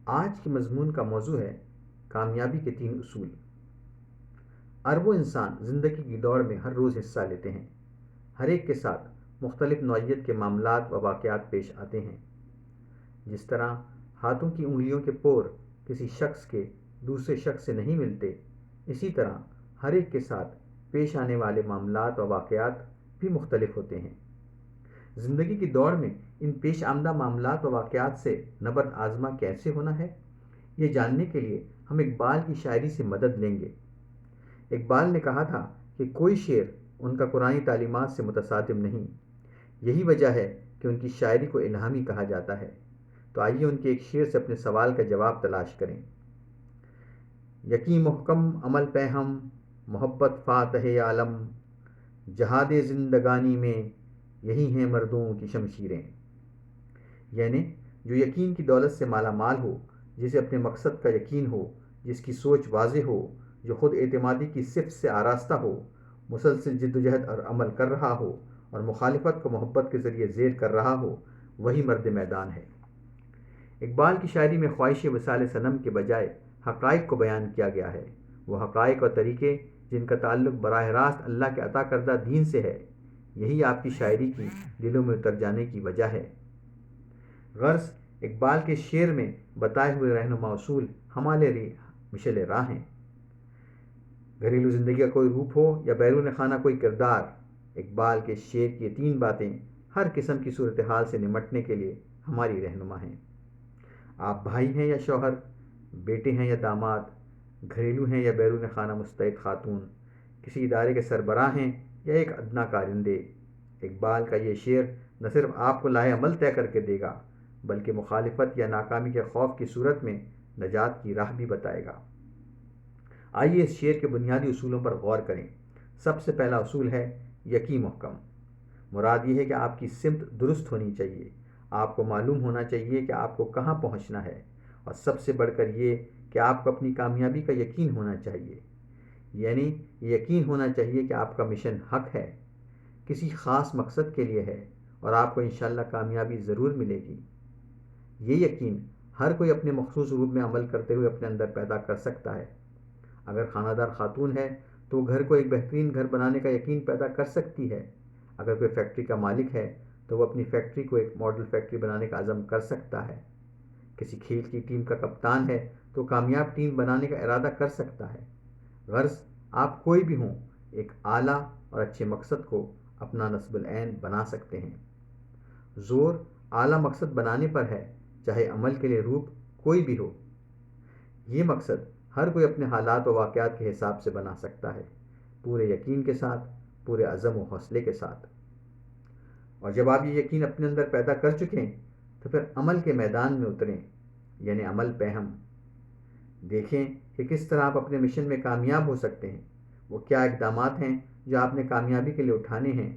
آج کے مضمون کا موضوع ہے کامیابی کے 3 اصول۔ اربوں انسان زندگی کی دوڑ میں ہر روز حصہ لیتے ہیں۔ ہر ایک کے ساتھ مختلف نوعیت کے معاملات و واقعات پیش آتے ہیں۔ جس طرح ہاتھوں کی انگلیوں کے پور کسی شخص کے دوسرے شخص سے نہیں ملتے، اسی طرح ہر ایک کے ساتھ پیش آنے والے معاملات و واقعات بھی مختلف ہوتے ہیں۔ زندگی کی دوڑ میں ان پیش آمدہ معاملات و واقعات سے نبرد آزما کیسے ہونا ہے، یہ جاننے کے لیے ہم اقبال کی شاعری سے مدد لیں گے۔ اقبال نے کہا تھا کہ کوئی شعر ان کا قرآنی تعلیمات سے متصادم نہیں۔ یہی وجہ ہے کہ ان کی شاعری کو الہامی کہا جاتا ہے۔ تو آئیے ان کے ایک شعر سے اپنے سوال کا جواب تلاش کریں۔ یقین محکم عمل پہ ہم، محبت فاتح عالم، جہاد زندگانی میں یہی ہیں مردوں کی شمشیریں۔ یعنی جو یقین کی دولت سے مالا مال ہو، جسے اپنے مقصد کا یقین ہو، جس کی سوچ واضح ہو، جو خود اعتمادی کی صفت سے آراستہ ہو، مسلسل جد و جہد اور عمل کر رہا ہو اور مخالفت کو محبت کے ذریعے زیر کر رہا ہو، وہی مرد میدان ہے۔ اقبال کی شاعری میں خواہش وصال صنم کے بجائے حقائق کو بیان کیا گیا ہے۔ وہ حقائق اور طریقے جن کا تعلق براہ راست اللہ کے عطا کردہ دین سے ہے، یہی آپ کی شاعری کی دلوں میں اتر جانے کی وجہ ہے۔ غرض اقبال کے شعر میں بتائے ہوئے رہنما اصول ہمارے لیے مشعل راہ ہیں۔ گھریلو زندگی کا کوئی روپ ہو یا بیرون خانہ کوئی کردار، اقبال کے شعر کی یہ 3 باتیں ہر قسم کی صورتحال سے نمٹنے کے لیے ہماری رہنما ہیں۔ آپ بھائی ہیں یا شوہر، بیٹے ہیں یا داماد، گھریلو ہیں یا بیرون خانہ مستعد خاتون، کسی ادارے کے سربراہ ہیں یا ایک ادنیٰ کارندے، اقبال کا یہ شعر نہ صرف آپ کو لاہ عمل طے کر کے دے گا، بلکہ مخالفت یا ناکامی کے خوف کی صورت میں نجات کی راہ بھی بتائے گا۔ آئیے اس شعر کے بنیادی اصولوں پر غور کریں۔ سب سے پہلا اصول ہے یقین محکم۔ مراد یہ ہے کہ آپ کی سمت درست ہونی چاہیے، آپ کو معلوم ہونا چاہیے کہ آپ کو کہاں پہنچنا ہے، اور سب سے بڑھ کر یہ کہ آپ کو اپنی کامیابی کا یقین ہونا چاہیے۔ یعنی یہ یقین ہونا چاہیے کہ آپ کا مشن حق ہے، کسی خاص مقصد کے لیے ہے، اور آپ کو انشاءاللہ کامیابی ضرور ملے گی۔ یہ یقین ہر کوئی اپنے مخصوص روپ میں عمل کرتے ہوئے اپنے اندر پیدا کر سکتا ہے۔ اگر خانہ دار خاتون ہے تو وہ گھر کو ایک بہترین گھر بنانے کا یقین پیدا کر سکتی ہے۔ اگر کوئی فیکٹری کا مالک ہے تو وہ اپنی فیکٹری کو ایک ماڈل فیکٹری بنانے کا عزم کر سکتا ہے۔ کسی کھیل کی ٹیم کا کپتان ہے تو کامیاب ٹیم بنانے کا ارادہ کر سکتا ہے۔ غرض آپ کوئی بھی ہوں، ایک اعلیٰ اور اچھے مقصد کو اپنا نصب العین بنا سکتے ہیں۔ زور اعلیٰ مقصد بنانے پر ہے، چاہے عمل کے لیے روپ کوئی بھی ہو۔ یہ مقصد ہر کوئی اپنے حالات و واقعات کے حساب سے بنا سکتا ہے، پورے یقین کے ساتھ، پورے عزم و حوصلے کے ساتھ۔ اور جب آپ یہ یقین اپنے اندر پیدا کر چکیں تو پھر عمل کے میدان میں اتریں، یعنی عمل پہ ہم۔ دیکھیں کہ کس طرح آپ اپنے مشن میں کامیاب ہو سکتے ہیں۔ وہ کیا اقدامات ہیں جو آپ نے کامیابی کے لیے اٹھانے ہیں،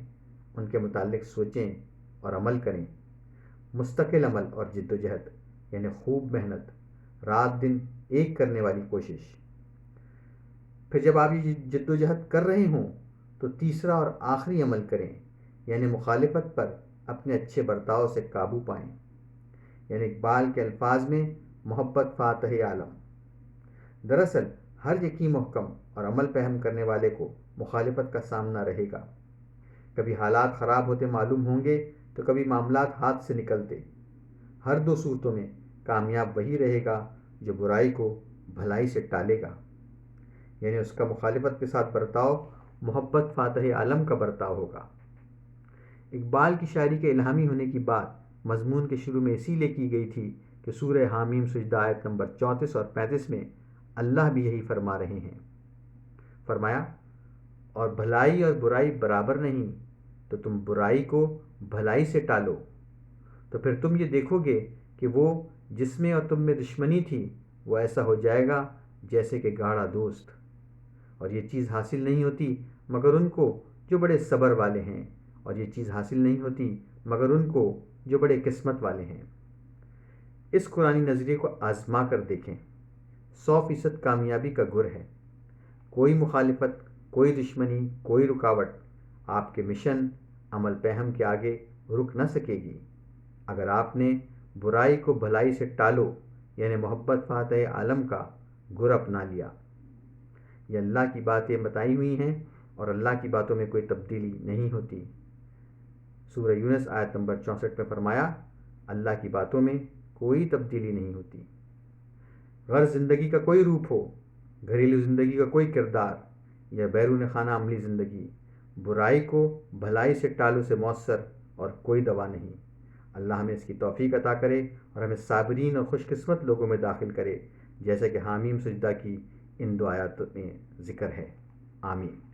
ان کے متعلق سوچیں اور عمل کریں۔ مستقل عمل اور جد و جہد، یعنی خوب محنت، رات دن ایک کرنے والی کوشش۔ پھر جب آپ یہ جد و جہد کر رہے ہوں تو تیسرا اور آخری عمل کریں، یعنی مخالفت پر اپنے اچھے برتاؤ سے قابو پائیں۔ یعنی اقبال کے الفاظ میں محبت فاتح عالم۔ دراصل ہر یقین محکم اور عمل پہم کرنے والے کو مخالفت کا سامنا رہے گا۔ کبھی حالات خراب ہوتے معلوم ہوں گے تو کبھی معاملات ہاتھ سے نکلتے۔ ہر 2 صورتوں میں کامیاب وہی رہے گا جو برائی کو بھلائی سے ٹالے گا، یعنی اس کا مخالفت کے ساتھ برتاؤ محبت فاتح عالم کا برتاؤ ہوگا۔ اقبال کی شاعری کے الہامی ہونے کی بات مضمون کے شروع میں اسی لیے کی گئی تھی کہ سورہ حامیم سجدہ آیت نمبر 34 اور 35 میں اللہ بھی یہی فرما رہے ہیں۔ فرمایا، اور بھلائی اور برائی برابر نہیں، تو تم برائی کو بھلائی سے ٹالو، تو پھر تم یہ دیکھو گے کہ وہ جس میں اور تم میں دشمنی تھی وہ ایسا ہو جائے گا جیسے کہ گاڑھا دوست۔ اور یہ چیز حاصل نہیں ہوتی مگر ان کو جو بڑے صبر والے ہیں، اور یہ چیز حاصل نہیں ہوتی مگر ان کو جو بڑے قسمت والے ہیں۔ اس قرآنی نظریے کو آزما کر دیکھیں، 100% کامیابی کا گر ہے۔ کوئی مخالفت، کوئی دشمنی، کوئی رکاوٹ آپ کے مشن عمل پہم کے آگے رک نہ سکے گی۔ اگر آپ نے برائی کو بھلائی سے ٹالو، یعنی محبت فاتح عالم کا گر اپنا لیا۔ یہ اللہ کی باتیں بتائی ہوئی ہیں اور اللہ کی باتوں میں کوئی تبدیلی نہیں ہوتی۔ سورہ یونس آیت نمبر 64 میں فرمایا، اللہ کی باتوں میں کوئی تبدیلی نہیں ہوتی۔ غرض زندگی کا کوئی روپ ہو، گھریلو زندگی کا کوئی کردار یا بیرون خانہ عملی زندگی، برائی کو بھلائی سے ٹالو سے مؤثر اور کوئی دوا نہیں۔ اللہ ہمیں اس کی توفیق عطا کرے اور ہمیں صابرین اور خوش قسمت لوگوں میں داخل کرے، جیسے کہ حامیم سجدہ کی ان دو آیات میں ذکر ہے۔ آمین۔